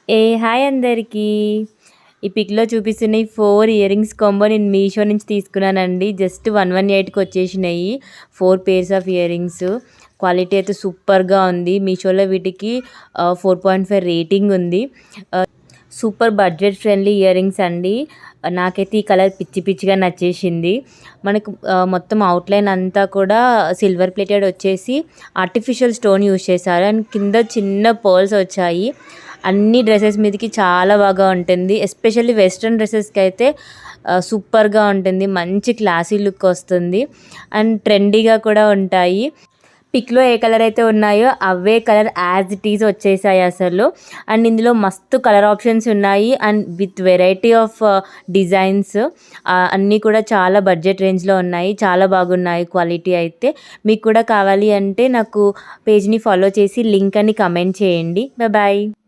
Hi అందరికీ. ఈ పిక్‌లో చూపిస్తున్న ఈ 4 ఇయర్ రింగ్స్ కాంబో నేను మీషో నుంచి తీసుకున్నానండి. జస్ట్ 118కి వచ్చేసినాయి. 4 pairs of ear rings. Quality అయితే సూపర్‌గా ఉంది. మీషోలో వీటికి 4.5 రేటింగ్ ఉంది. Super budget friendly ear rings అండి. నాకైతే ఈ కలర్ పిచ్చి పిచ్చిగా నచ్చేసింది. మనకు మొత్తం అవుట్లైన్ అంతా కూడా సిల్వర్ ప్లేటెడ్ వచ్చేసి ఆర్టిఫిషియల్ స్టోన్ యూజ్ చేశారు. అండ్ కింద చిన్న పర్ల్స్ వచ్చాయి. అన్ని డ్రెస్సెస్ మీదకి చాలా బాగా ఉంటుంది. ఎస్పెషల్లీ వెస్ట్రన్ డ్రెస్సెస్కి అయితే సూపర్గా ఉంటుంది. మంచి క్లాసీ లుక్ వస్తుంది అండ్ ట్రెండీగా కూడా ఉంటాయి. పిక్‌లో ఏ కలర్ అయితే ఉన్నాయో అవే కలర్ యాజ్ ఇట్ ఈజ్ వచ్చేసాయి అసలు. అండ్ ఇందులో మస్తు కలర్ ఆప్షన్స్ ఉన్నాయి and with variety of designs. అన్నీ కూడా చాలా బడ్జెట్ రేంజ్లో ఉన్నాయి. చాలా బాగున్నాయి క్వాలిటీ అయితే. మీకు కూడా కావాలి అంటే నాకు పేజ్ని ఫాలో చేసి లింక్ అని కమెంట్ చేయండి. బాయ్.